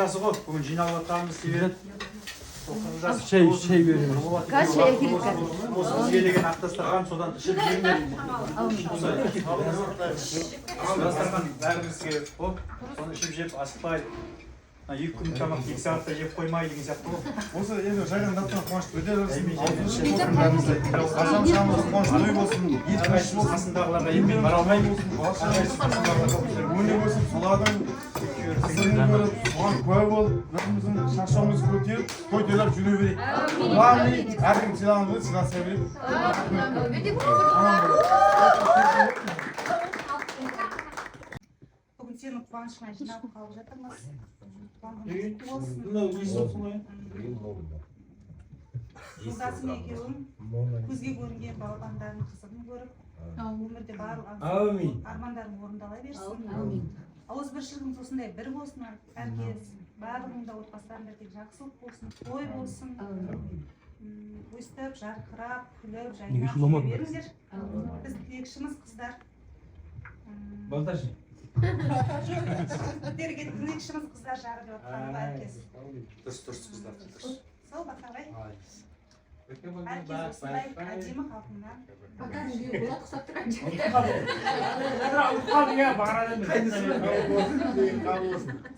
жасы ғой, бүгін жиналып жатқанымыз себебі Şey veriyorum. Kaç şey ekilip geldi? Осы бізге деген ақ дастархан содан ішіп жеңдер. Дастархан бәрімізге болып, соны ішіп жеп асықпай, 2 күн тамақ 2 сағатта жеп қоймай деген сияқты ғой. Осы енді жайған даттан қуанышты көтерілсін. Қашан шамыз қуанышты той болсын. Әрқайсымыз қасындағыларға еңбек бара алмай болсын. Өне болсын, солардың қысырын көріп, соған куә болып, өзіміздің шақшауымыз көтеріп, той тойлап жүре берейік. Главный, әркім сыйлағанды сыйласа берейік. Бүгін сенің қуанышыңа жиналып қалып жатырмыз. Жолдасым екеуің көзге көрінген балапандардың қызығын көріп, өмірде барлық армандарың орындала берсін. Ауызбіршілігің осындай бір болсын, әркез барлығында отбасыларында тек жақсылық болсын, той болсын. Өстіп, жарқырап, күліп, жайнап жүре беріңдер. Біз тілекшіміз қыздар. Baltaşı. Көтерге тілекшіміз қыздар жағы деп отқанға әркез. Дұрыс қыздар. Сол бақағай. Әркез осындай әдемі халқыңнан.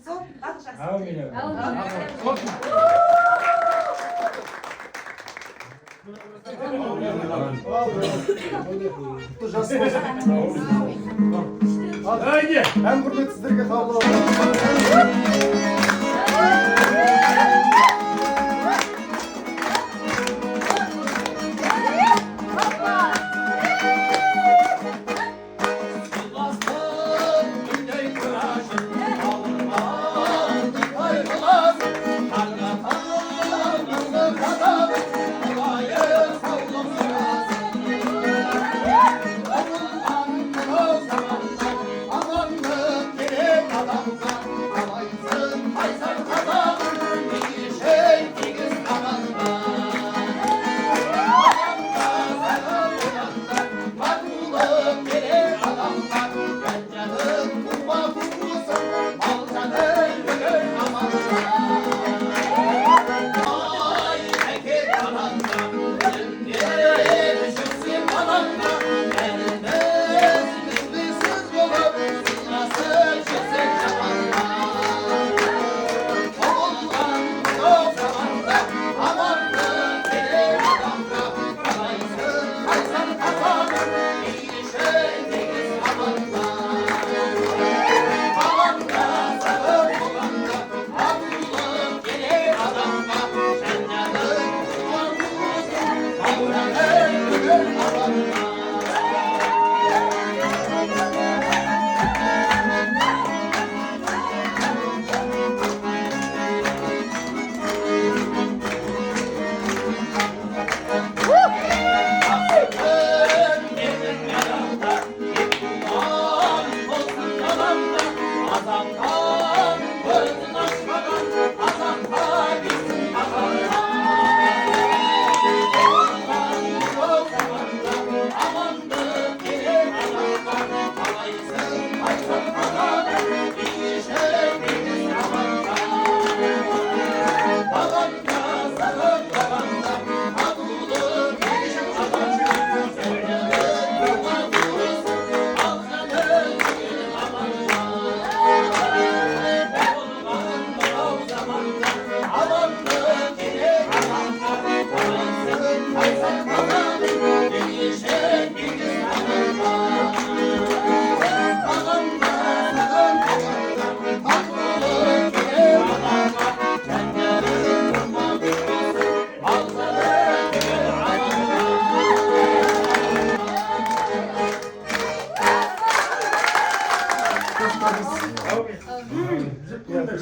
Сол ақ жақсы. Haydi. Hem kurmet sizlerge kabul olsun.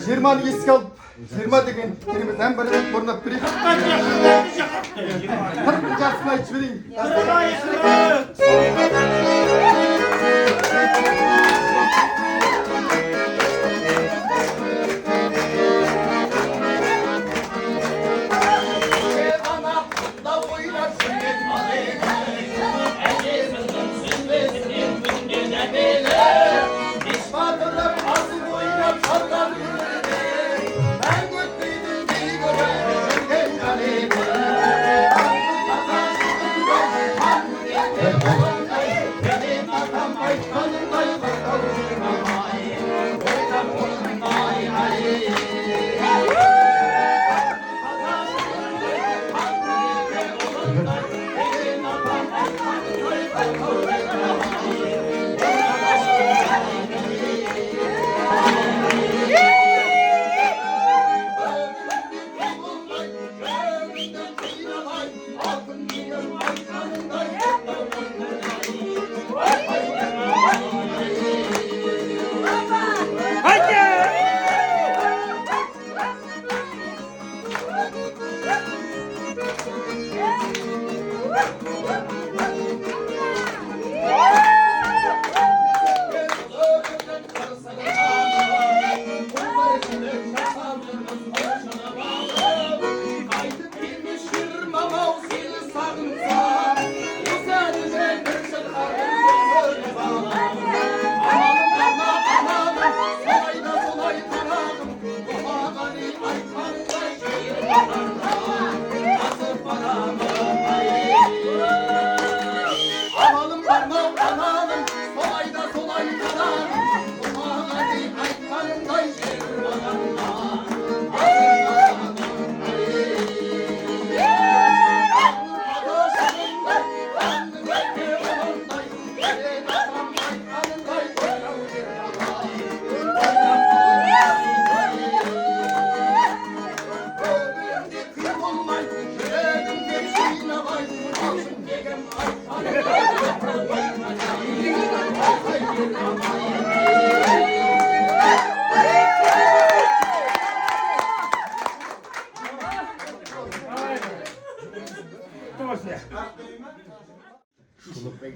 Жиырманы еске алып, жиырма деген керемет ән бар еді, орындап берейік. Қырықтың жасын айтып жіберейін.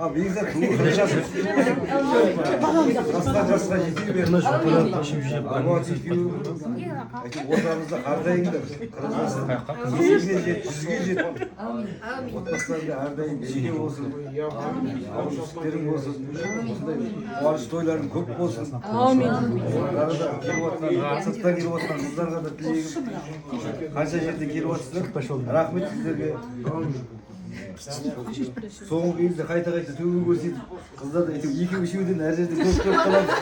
Abi biz de Kasına yetiyor bir ortamızda ardayındır. Kırılmasın. 100'ge jet. Otmaslarda ardayın geçiyor olsun. Avuşlukların olsun. Varış toyların köp olsun. Amin. Arada kelip sırttan kelip atkan kızlarga da tileyim. Kança жерде келіп атсыздар. Рахмет сіздерге. Соңғы кезде қайта төбе көрсетіп, қыздар да екеу үшеуден әр жерде көп қалады.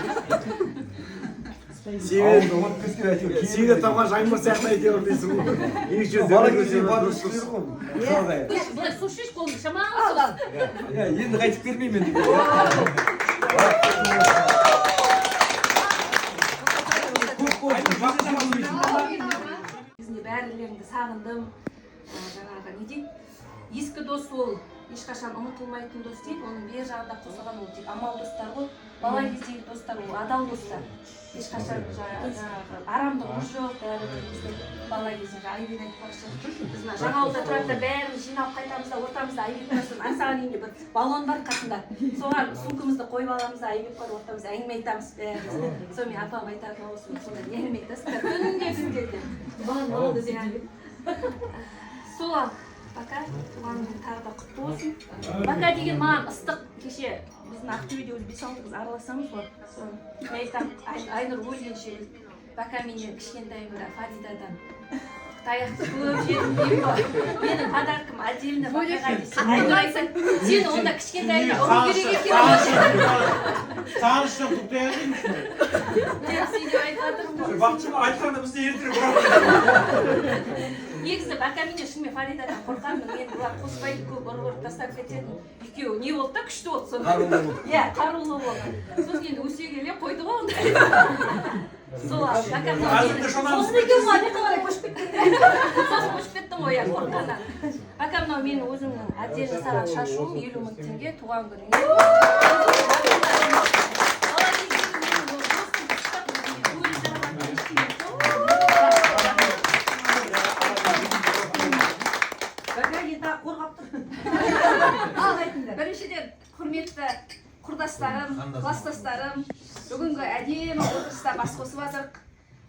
Сені тамға жайма сияқты әйтеуір дейсің ғой. Бала кезде бадырышқылыр ғой. Бұлай су ішеш қолды шамаңыз. Енді қайтып келмеймін енді. Бәрілеріңді сағындым. Жаңағы не дейді? Ескі дос ол ешқашан ұмытылмайтын дос дейді. Оның бер жағында қосылған ол тек амал достар ғой. Бала кездегі достар ол адал достар. Ешқашан жаңағы арамдығымыз жоқ. Бәрімізді бала кезінде Айбек айтып бақшы. Біз жаңа ауылда тұрарда бәріміз жиналып қайтамыз да ортамызда Айбек тұрсын. Ансаған үйінде бір баллон бар қасында. Соған сумкамызды қойып аламыз да Айбек бар ортамызда әңгіме айтамыз бәріміз. Сонымен апам айтатын осы сонда не әңгіме айтасыздар. Күнде күндерде. Болды деген. Сол Бака, туған күн тағы да құтты болсын. Бака деген маған ыстық кеше біздің Ақтөбеде өзі 5-6 қыз араласамыз ғой. Мен айтамын, Айнұр өлгенше Бака менен кішкентайымда Фаридадан таяқты көп жедім деймін ғой. Менің подаркам отдельно Бакаға десе. Айнұр айтсаң, сені онда кішкентайымда ұру керек екен. Сағыныш жоқ тұқтай әдейміз ғой. Мен сені айтқандырмын ғой. Бақытшым айтқанда бізде ертерек ұрады. Негізі Бака менен шынымен Фаридадан қорқамын. Мен бұлар қоспайды көп ұрып тастап кететін. Екеуі не болды да күшті болды сонда. Иә, қарулы болды. Сосын енді өсе келе қойды ғой ондай. Сол Бака сосын екеуі ма не қалай көшіп кеттің. Сосын көшіп кеттің ғой иә қорққаннан. Бака мынау менің өзімнің отдельно жасаған шашуым 50 000 теңге туған күніңе. Біріншіден құрметті құрдастарым, кластастарым, бүгінгі әдемі отырыста бас қосып жатырық.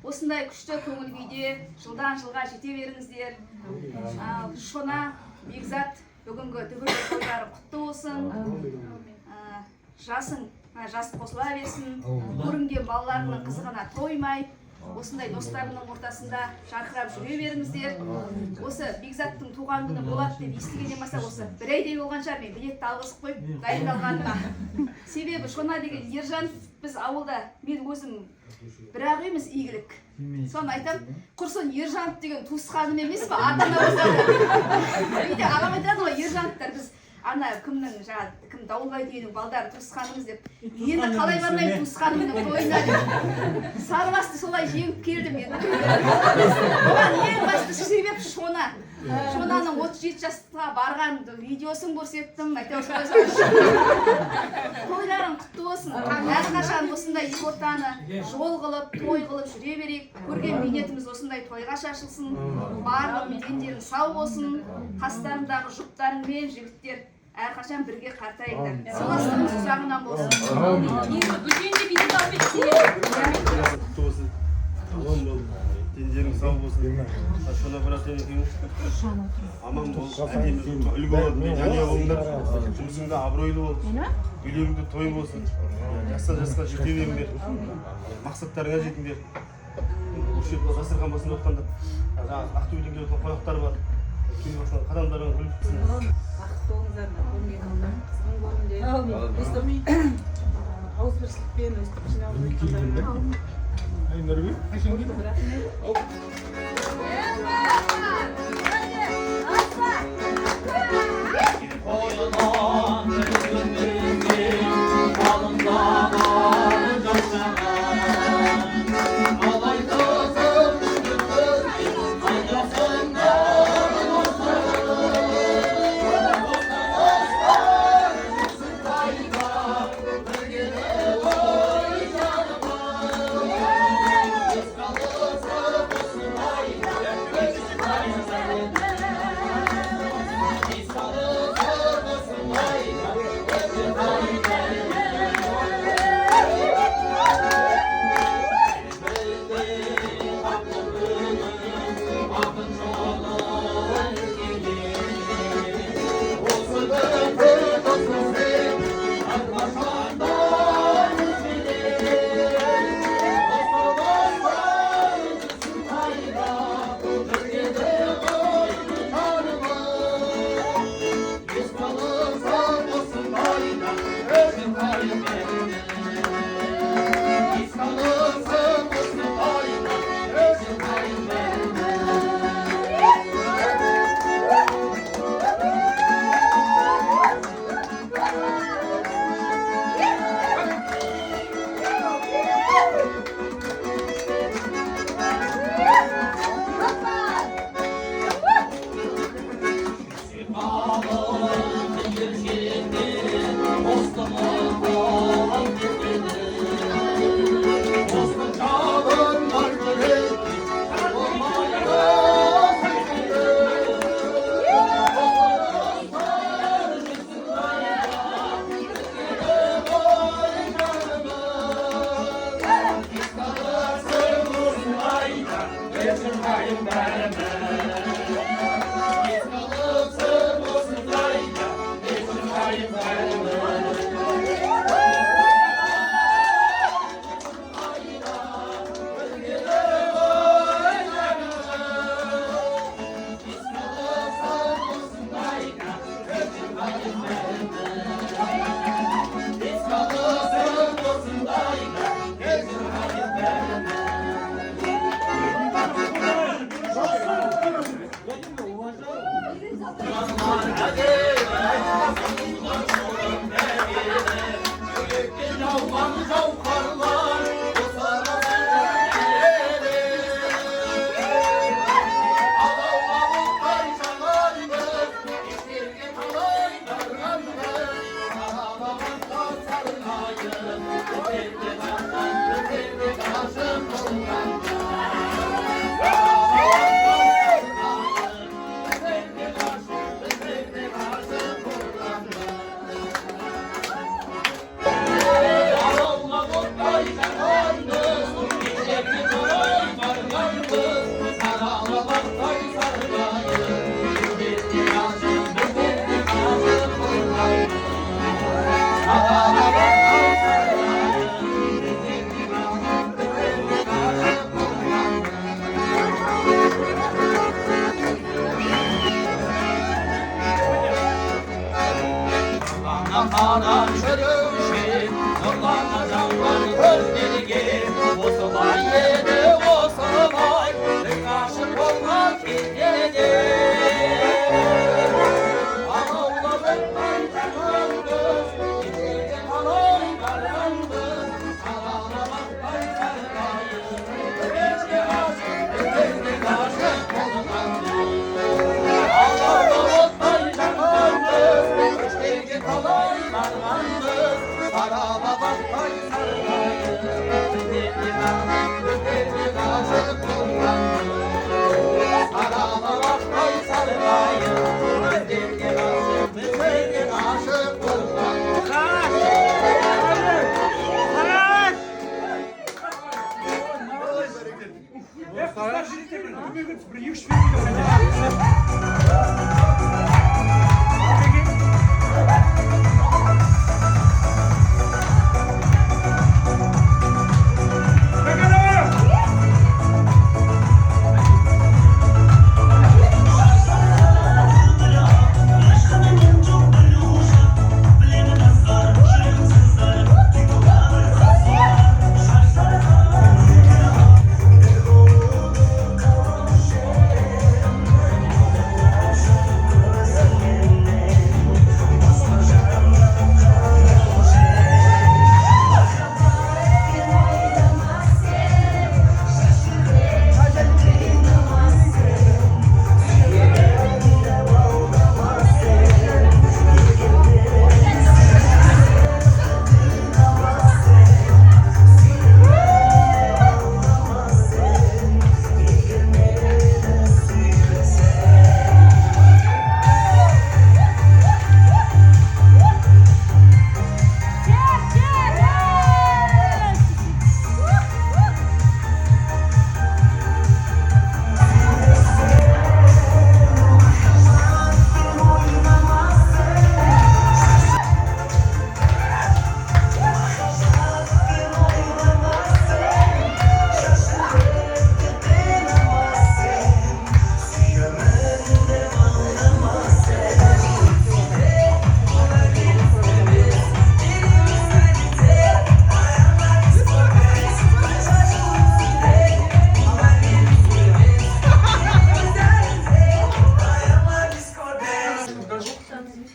Осындай күшті көңіл күйде жылдан жылға жете беріңіздер. Шона, Бекзат, бүгінгі түгілі тойлары құтты болсын. Жасың жас қосыла берсін. Көрінген балаларының қызығына тоймай. Осындай достарының ортасында жарқырап жүре беріңіздер. Осы Бекзаттың туған күні болады деп естігеннен бастап осы бір айдай болған шығар мен билетті алғызып қойып дайындалғаныма. Себебі Шона деген ержан біз ауылда мен өзім бір-ақ емес игілік. Соны айтам, құрсын Ержанов деген туысқаным емес пе? Ата-ана болса да. Үйде ағам айтады ғой, ана кімнің жаңағы кім дауылбай түйенің балдары туысқанымыз деп енді қалай бармаймын туысқанымның тойына деп сарыбасты солай жеңіп келдім енді оған ең басты себеп шонаның 37 жасқа барған видеосын көрсеттім әйтеуір тойларың құтты болсын әрқашан осындай екі ортаны жол қылып той қылып жүре берейік көрген бейнетіміз осындай тойға шашылсын барлық дендерің сау болсын қастарыңдағы жұптарың мен жігіттер әрқашан бірге қартайыңдар сыйластығыңыз ұзағынан болсын үлкенде билет алып Аман бол, дендерің сау болсын. Шона баратын екеуің аман бол, үлгі бол, жанұя болыңдар. Жұмысыңда абыройлы бол, үйлеріңде той болсын. Жасқа жете беріңдер, мақсаттарыңа жетіңдер. Осы жерде дастархан басында отырғанда жаңағы Ақтөбеден келген қонақтар бар. Кейін басынан қадамдарыңа гүл бітсін. бақытты болыңыздар қызғын көрінде ауызбіршілікпен өстіп жиналып жатқандарыңа Anan çürümüşüm, nurlanma canlar gözlerine. Osubay yedi, osubay, bir kaşık olmak bilmedi. Ağladım ben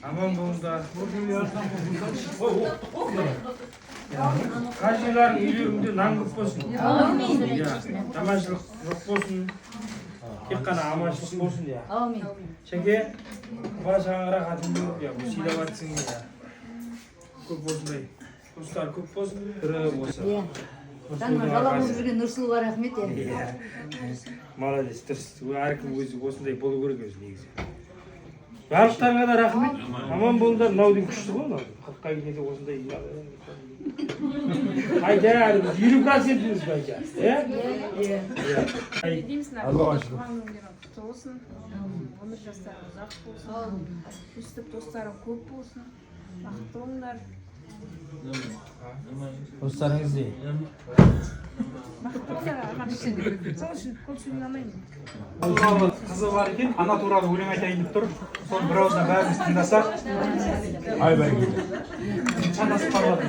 Aman bolda. Қажылар үйлеріңде нан көп болсын. Жаманшылық жоқ болсын. Тек қана аманшылық болсын ya. Шәке, бара шаңырақ атыңды ya, сыйлап атсың ya. Көп болсындай. Достар көп болсын, бірі болсын. Баламыз жүрген Нұрсұлуға рахмет ya. Молодец, дұрыс. Әркім өзі осындай болу керек өзі негізі. Барлықтарыңа да рахмет. Аман болыңдар. Мынаудың күшті ғой мынау. Қырыққа келгенде осындай. Қайда әлі елу процентіміз қайда? Құтты болсын. Өмір жастарың ұзақ болсын. Өстіп достарың көп болсын. Бақытты болыңдар. Достарыңыз не? Бақытты болыңдар. Сол үшін көп сөйлемеймін. Қызы бар екен, ана туралы өлең айтайын деп тұр. Соны бір ауыздан бәріміз тыңдасақ. Шандасып қалады.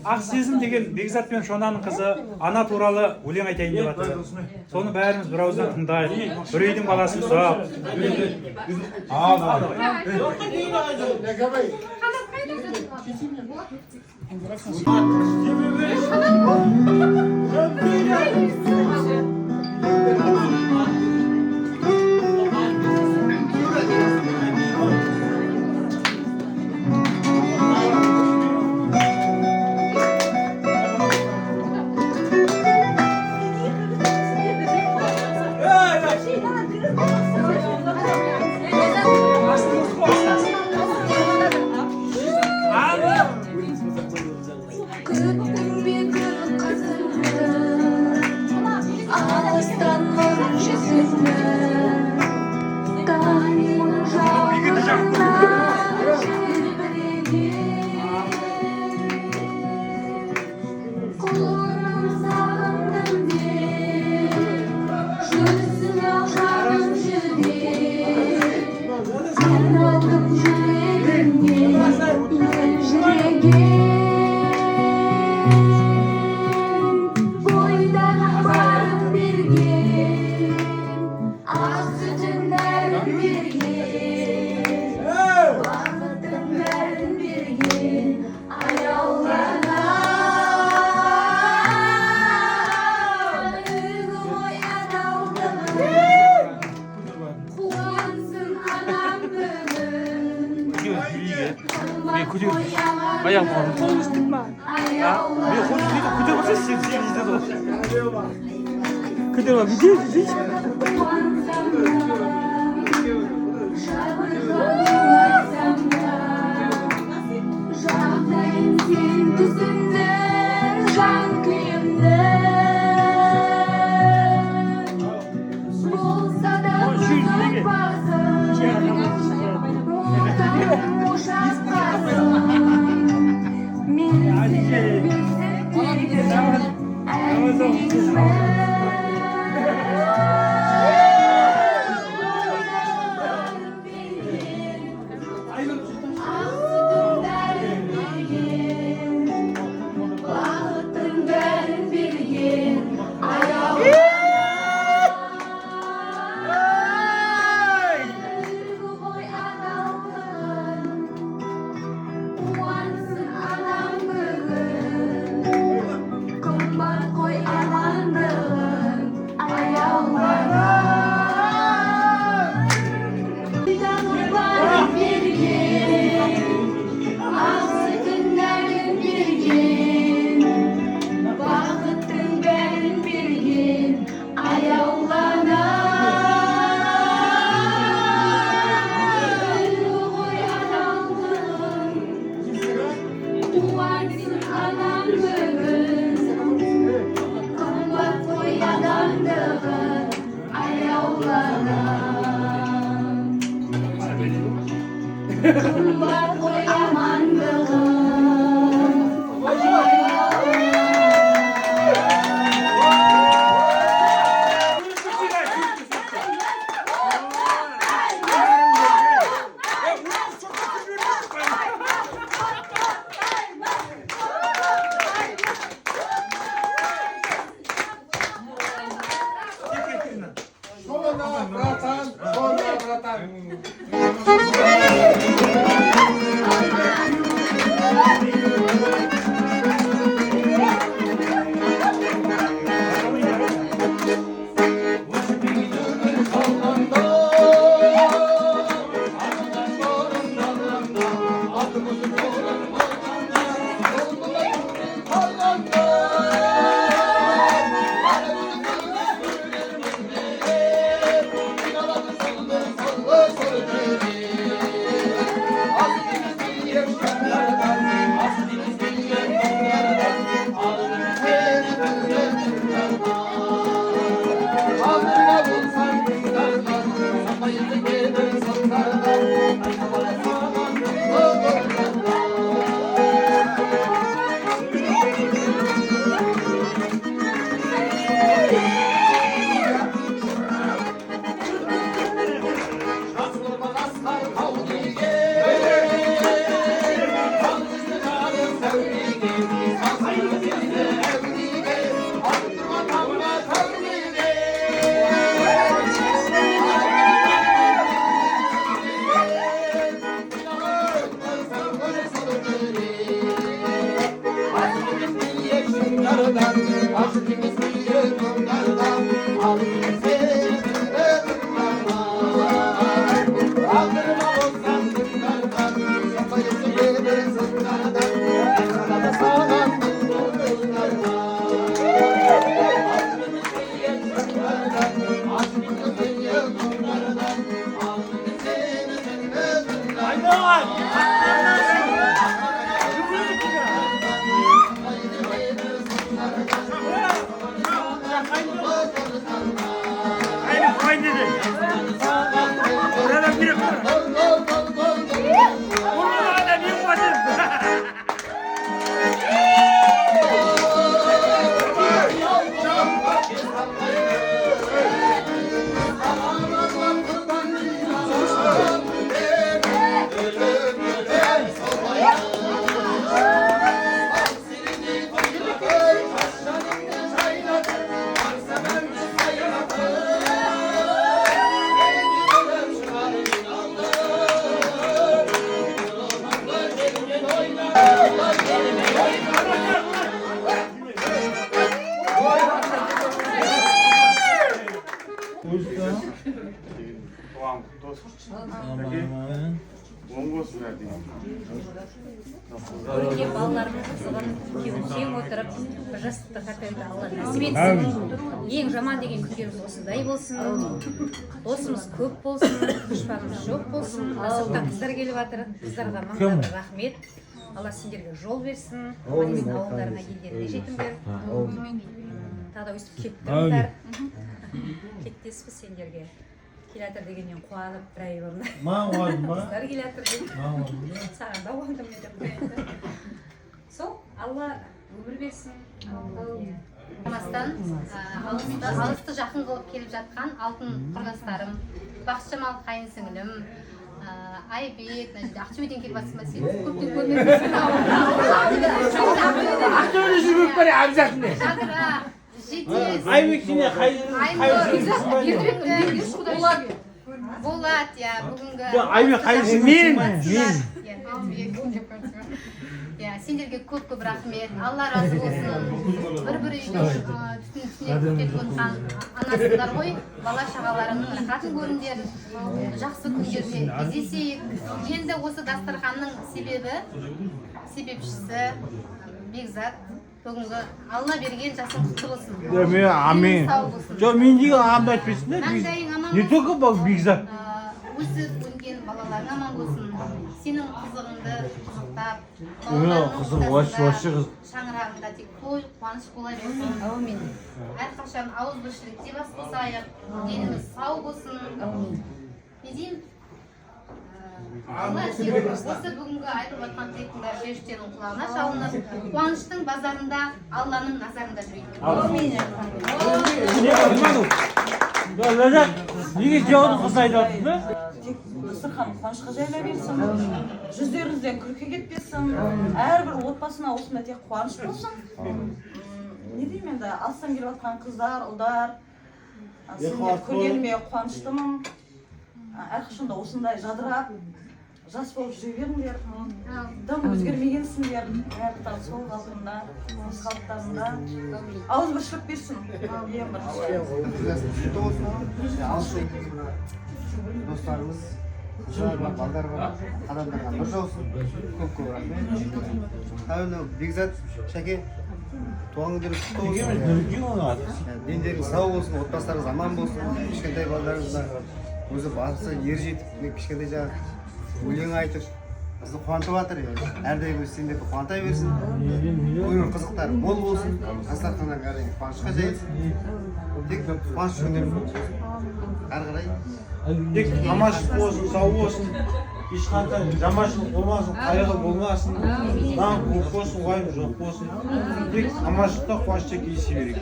Ақсезім деген Бекзат пен Шонаның қызы ана туралы өлең айтайын деп жатыр. Соны бәріміз бір ауыздан тыңдайық. Бір үйдің баласын сұрап. Önce ballarımızın soğan kең отырып бір жастықты қартайда алла нәсіп етсін. Ең жаман деген күндеріміз осындай болсын. Досымыз көп болсын, дұшпанымыз жоқ болсын. Сырттан қыздар келіп жатыр. Қыздарға маңызды рахмет. Алла сендерге жол берсін. Ауылдарына елдеріне жетіңдер. Тағы да өстіп келіп тұрыңдар. Кеттеспіз сендерге. Келатыр дегеннен қуанып бір ай бұрын. Қыздар келатыр деп. Саған да қуандым деп. Сол, Алла өмір берсін. алысты жақын қылып келіп жатқан алтын құрдастарым, Бақытжамал қайын сіңілім, Айбек, Ақтөбеден келіп жатсың ба сен? Көптен көрмеппін. Ақтөбеде жүріп бәрі әбзатында. Жадыра, жетес. Айбек сене Болат, я бүгінгі... Айбек қайсы мен. Сендерге көп рахмет. Алла разы болсын. Бір-бір үйде түтініне көтетіп отқан анасындар ғой. Бала шағаларының рахатын көріңдер. Жақсы күндерде кездесейік. Енді осы дастарханның себепшісі Бекзат. Бүгінгі Алла берген жасың құтты болсын. Амин. Жоқ, мен деген аман айтпайсың да. Не только Бекзат. Өсіп өнген балаларың аман болсын. Сенің қызығыңды қызықтап, Қызық, вообще қыз. шаңырағында тек той, қуаныш бола берсін. Әумин. Әрқашан ауызбіршілікте бас қосайық. Деніміз сау болсын. Не деймін? Осы бүгінгі айтып жатқан тілектің бәрі періштенің құлағына шалынып, қуаныштың базарында Алланың назарында жүрейік. Неге жауды қыз айтып жатсың да? Тек дастархан қуанышқа жайыла берсін, жүздеріңізден күлкі кетпесін, әрбір отбасына осындай тек қуаныш болсын. Не деймін енді, алыстан келіп жатқан қыздар, ұлдар, сендер көргеніме қуаныштымын. Әрқашанда осындай жадырап, жас болып жүре беріңдер. Дым өзгермегенсіңдер, бәрі сол қалпында, өз қалыптарында. Ауызбіршілік берсін, ең бірінші. Достарымыз, балдар бар, адамдарға бір жаусын. Көп рахмет. Әуелі Бекзат, Шәке, туған күндеріңіз құтты болсын. Дендеріңіз сау болсын, отбасыларыңыз аман болсын. Кішкентай балдарыңызға өзі басы ер жетіп, кішкентай жаңа өлең айтып, бізді қуантып жатыр. Әрдайым сендерді қуантай берсін. Өмір қызықтары мол болсын. Дастарханнан қарай қуанышқа жайылсын. Тек қуаныш күндер болсын. Әрі қарай Тек аманшылық болсын, сау болсын. Ешқандай жаманшылық болмасын, қайғы болмасын. Көп болсын, уайым жоқ болсын. Тек аманшылықта қуанышта кездесе берейік.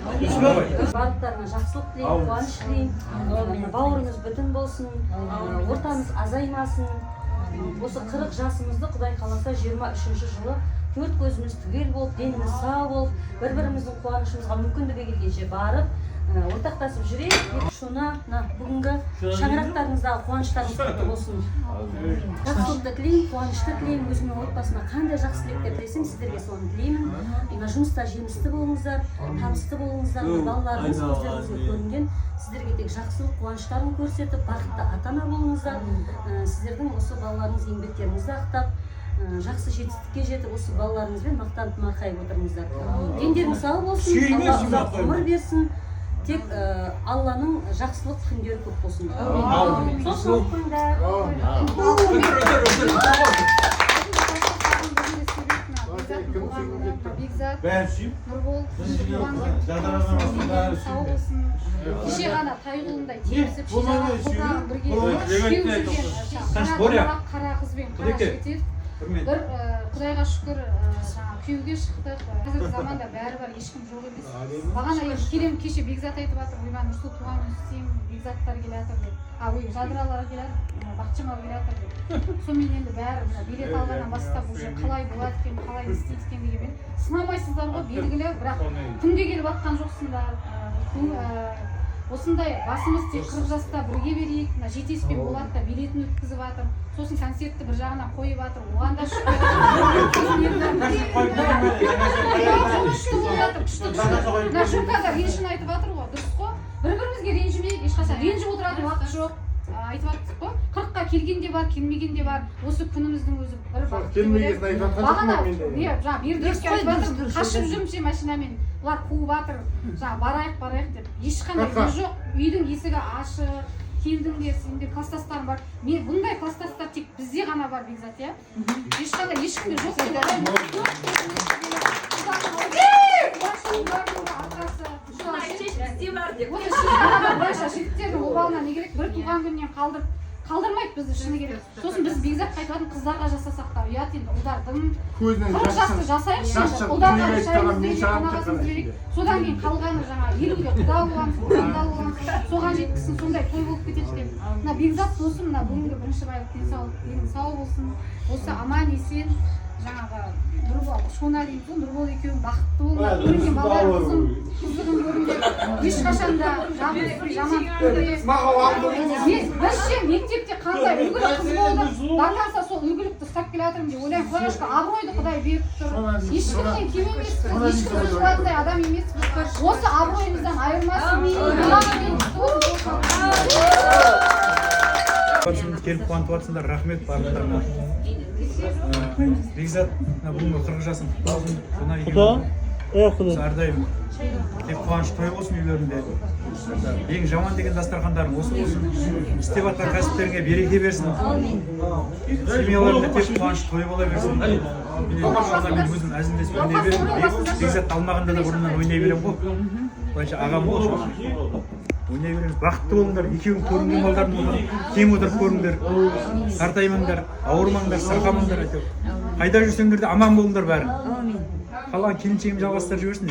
Барлықтарына жақсылық тілеймін, қуаныш тілеймін. Бауырыңыз бүтін болсын, ортамыз азаймасын. Осы 40 жасымызды Құдай қаласа 23-ші жылы төрт көзіміз түгел болып, деніміз сау болып, бір-біріміздің қуанышымызға мүмкіндігі келгенше барып, ортақтасып жүрейік. Шона бүгінгі шаңырақтарыңыздағы қуаныштарыңыз құтты болсын. Жақсылықты тілеймін, қуанышты тілеймін. Өзімнің отбасыма қандай жақсы тілектер тілесем, сіздерге соны тілеймін. Жұмыста жемісті болыңыздар, табысты болыңыздар. Балаларыңыз көздеріңізге көрінген. Сіздерге тек жақсылық, қуаныштарын көрсетіп, бақытты ата-ана болыңыздар. Сіздердің осы балаларыңыз еңбектеріңізді ақтап, жақсы жетістікке жетіп, осы балаларыңызбен мақтанып марқайып отырыңыздар. Дендеріңіз сау болсын, Алла ұзақ ғұмыр берсін. Тек Алланың жақсылық күндері көп болсын. Сосын қойыңдар. Бекзат, Нұрбол, сау болсын. Кеше ғана тайғұлындай тепсіп, қылтағын бірге қара қызбен қара шетер. Бір Құдайға шүкір күйеуге шықтық. Қазіргі заманда бәрі бар, ешкім жоқ емес. Бағана келем кеше Бекзат айтып жатыр, ойбай Нұрсұлу туған күн істеймін, Бекзаттар келе жатыр деп. Жадыралар келе жатыр, Бақытжамал келе жатыр деп. Сонымен енді бәрі билет алғаннан бастап уже қалай болады екен, қалай істейді екен дегенмен сынамайсыздар ғой, белгілі, бірақ күнде келіп жатқан жоқсыңдар. Осындай басымыз тек 40 жаста бірге берейік, жетес пен Болат та билетін өткізіп жатыр. Сосын концертті бір жағына қойып жатыр, оған да шүкір. Шүкір ренжін айтып жатыр ғой, дұрыс қой. Бір-бірімізге ренжімейік, ешқашан ренжіп отыратын уақыт жоқ. Айтып жатсыз ғой, 40-қа келген де бар, келмеген де бар. Осы күніміздің өзі бір бақыт. Келмегесін айтып жатқан бағана бердікке айтып жатыр, қашып жүрмше машинамен. Бұлар қуып жатыр, барайық деп. Ешқандай жоқ, үйдің есігі ашық. Келдіңдер, сендер кластастарым бар. Бұндай кластастар тек бізде ғана бар, Бекзат, иә? Ешқандай ешкімде жоқ дейді. Жігіттердің обалына не керек? Бір туған күннен қалдырып, қалдырмайды бізді шыны керек. Сосын біз бекзат қайтатын қыздарға жасасақ та ұят енді ұлдардың Көзінен 40 жасты жасайықшы енді ұлдарға шайымызды қанағатымыз керек. Содан кейін қалғаны жаңа 50-де құда боламыз, құда боламыз, соған жеткізсін, сондай той болып кетеді деп. Мына бекзат досым мына бүгінгі бірінші байлық денсаулық сау болсын, осы аман есен жаңағы Нұрбол, Шона дейміз ғой, Нұрбол екеуің бақытты болыңдар, көрген балаларыңыздың қызығын көріңдер, ешқашан да жаман көрмей. Біздше мектепте қандай үлгілі қыз болды, барғанса сол үлгілікті ұстап келе жатырмын деп ойлаймын. Қойғашқа абыройды Құдай беріп тұр. Ешкімнен кем емеспіз, ешкімді жылатындай адам емеспіз. Осы абыройымыздан айырмасын. Келіп қуантып жатсыңдар, рахмет барлықтарына. Бекзат бүгінгі 40 жасың. Әрдайым тек қуаныш той болсын үйлерінде. Ең жаман деген дастархандарың осы болсын. Істеп жатқан кәсіптеріңе береке берсін. Семьяларында тек қуаныш той бола берсін. Мен өзім әзілдесіп ойнай беремін. Бекзат алмағанда да бұрыннан ойнай беремін ғой. Былайша ағам ғой. Ойнай береміз. Бақытты болыңдар. Екеуің көрінген балдардың болған. Кең отырып көріңдер. Қартаймаңдар, ауырмаңдар, сырқамаңдар әйтеуір. Қайда жүрсеңдер де аман болыңдар бәрі. Қалған келіншегім жалғастырып жіберсін.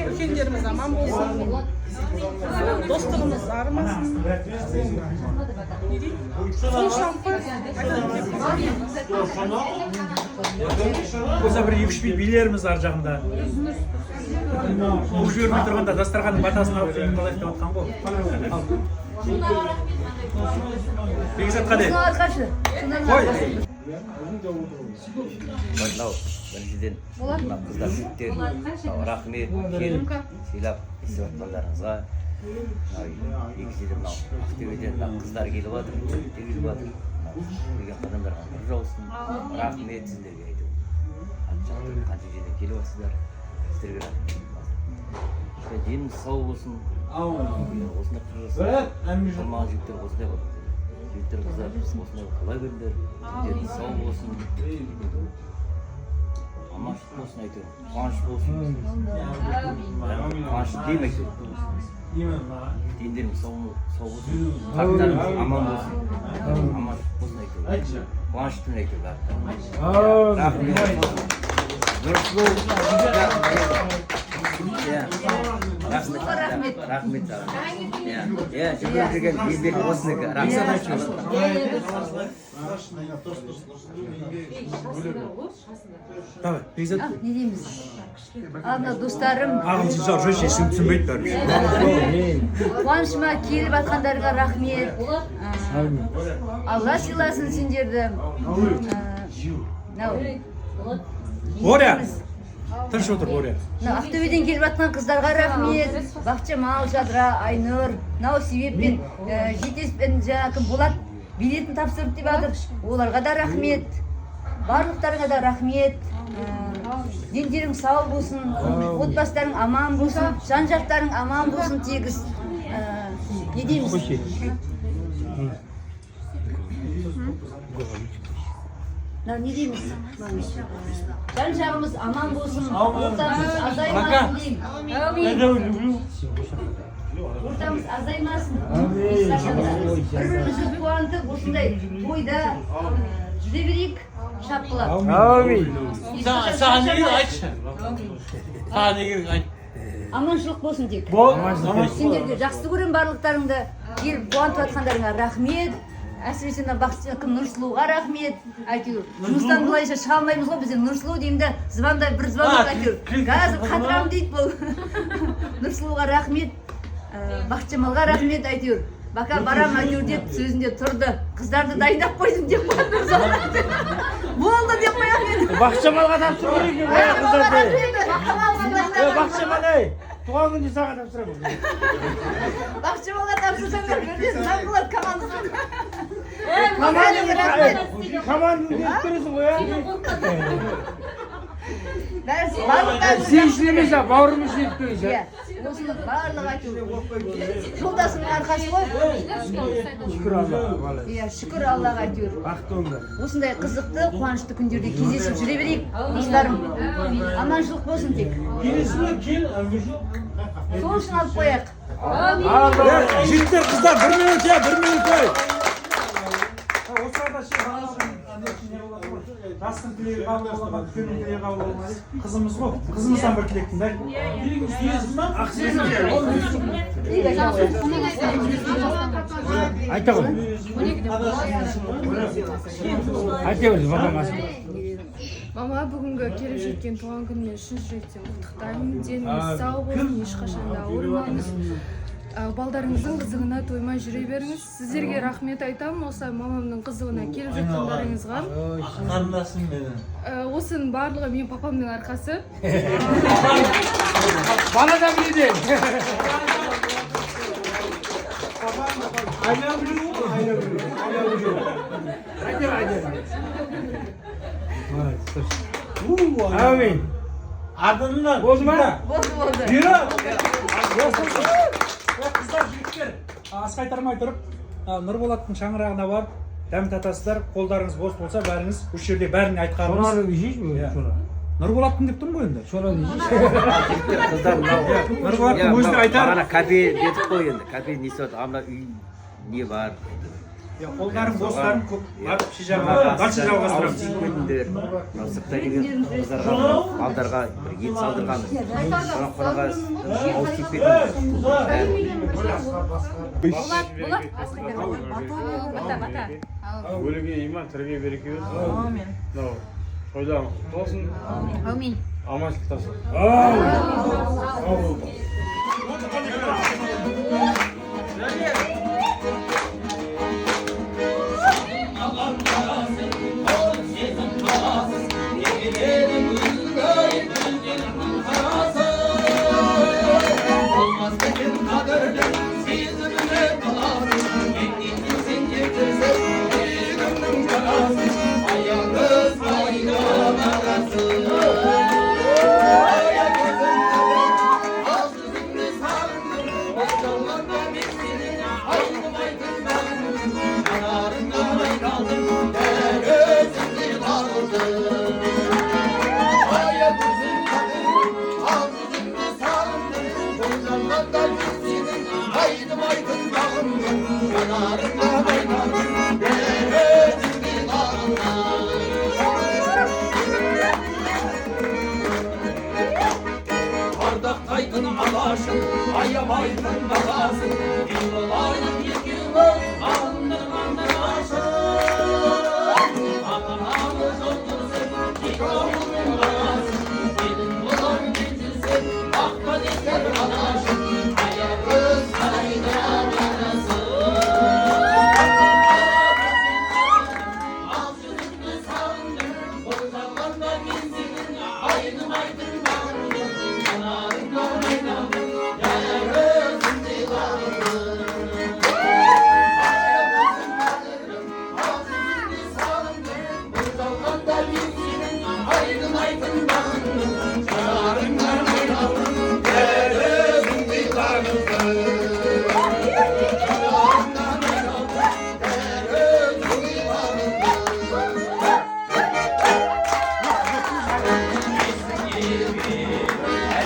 Үлкендеріміз аман болсын. Достығымыз арымасын. Болса бір 2-3 билеріміз ар жағында. Бұл жібермей тұрғанда дастарханның батасын алып кейін қалай істеп жатқан ғой. Бекзатқа де. Қой. Біріншіден қыздар жігіттер рахмет келіп сыйлап істеп жатқандарыңызға. Екіншіден мынау Ақтөбеден қыздар келіп жатыр, жігіттер келіп жатыр. Келген қадамдарға нұр жаусын. Рахмет сіздерге айту. Қанша жерден келіп жатсыздар. Сіздерге рахмет. Деніңіз сау болсын. Осындай қырғыздар. Болмаған жігіттер осындай болады. Жігіттер қыздар осындай қалай көріңдер. Деніңіз сау болсын. Аманшылық болсын әйтеуір. Қуаныш болсын. Қуаныш дейм әйтеуір. Дендеріңіз сау болсын. Қартарыңыз аман болсын. Аманшылық болсын әйтеуір. Қуаныштың әйтеуір. Рахмет. Дұрыс бол. Рахмет саған. Жүгіріп жүрген еңбек осынікі. Давай, Бекзат. Не дейміз? Ана достарым. Ағымсыз жау жүрсе түсінбейді бәрі. Қуанышыма келіп жатқандарға рахмет. Алла сыйласын сендерді. Боря! Тыныш отыр, Боря. Ақтөбеден келіп жатқан қыздарға рахмет. Бақчамал, Жадыра, Айнұр. Мынау себеппен жетеспен жаңағы Болат билетін тапсырып деп жатыр. Оларға да рахмет. Барлықтарыңа да рахмет. Дендерің сау болсын, отбасыларың аман болсын, жан-жақтарың аман болсын тегіс. Не дейміз? Не дейміз? Жан-жағымыз аман болсын, ортамыз азаймасын деймін. Ортамыз азаймасын. Бір-бірімізді қуантып, осындай тойда жүре берейік, шапқылап. Саған неге айтшы? Саған неге айт? Аманшылық болсын тек. Сендерге жақсы көрем барлықтарыңды. Келіп қуантып жатқандарыңа рахмет. Әсіресе бақытты Нұрсұлуға рахмет. Әйтеуір жұмыстан былайша шыға алмаймыз ғой, бізде Нұрсұлу деймін де звондай бір звонок әйтеуір. Қазір қатырам дейді бұл. Нұрсұлуға рахмет. Бақытжамалға рахмет әйтеуір. Бака барам әйтеуір деп сөзінде тұрды. Қыздарды дайындап қойдым деп қойды. Болды деп қоям мен. Бақытжамалға тапсыру керек қыздарды. Бақытжамал, туған күнде саған тапсырамын. Бақытжамалға тапсырсаңдар бірден заң болады командасы. Команданы беріп бересің ғой, Сүйіншілемейсіз, бауырымыз жетпейсіз. Иә, осының барлығы әйтеуір жолдасының арқасы ғой. Шүкір Аллаға. Иә, шүкір Аллаға әйтеуір. Бақытты болыңдар. Осындай қызықты, қуанышты күндерде кездесіп жүре берейік, достарым. Аманшылық болсын тек. Сол үшін алып қояйық. Жігіттер, қыздар, 1 минут, 1 минут. Жастың тілегі қабыл болған, үлкеннің тілегі қабыл болмайды. Қызымыз ғой, қызымыздан бір тілектің да. Айта ғой. Айта ғой, бабам асыл. Мама бүгінгі келіп жеткен туған күнімен үшінші реттен құттықтаймын. Деніңіз сау болсын, ешқашан да ауырмаңыз. Балдарыңыздың қызығына тоймай жүре беріңіз. Сіздерге рахмет айтамын осы мамамның қызығына келіп жатқандарыңызға. Қарындасым менің. Осының барлығы мен папамның арқасы. Бана да біледі. Айна білу. Әмин. Ardından. Oldu mu? Болды. Yürü. Қыздар, жігіттер, ас қайтармай тұрып, Нұрболаттың шаңырағына барып, дәм татасыздар, қолдарыңыз бос болса, бәріңіз осы жерде бәріне айтқанымыз. Şoranı diyeceğiz mi? Şoranı. Нұрболаттың деп тұрмын ғой енді. Şoranı diyeceğiz. Қыздар, Нұрболаттың өзіне айтар. Бағана кафе дедік қой енді. Кафе несі отыр, ана үй не бар. Қолдарың бостарың көп, барып шижаға, баршы жалғастырамыз. Өтіндер, мынау сыртта келген қыздарға, балдарға бір ет салдырғанбыз. Қонаға ауыз тиіп кетіңдер. Өліге иман, тіріге береке берсін. Мынау тойларың құтты болсын. Әумин. Аманшылық тасын.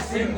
Sing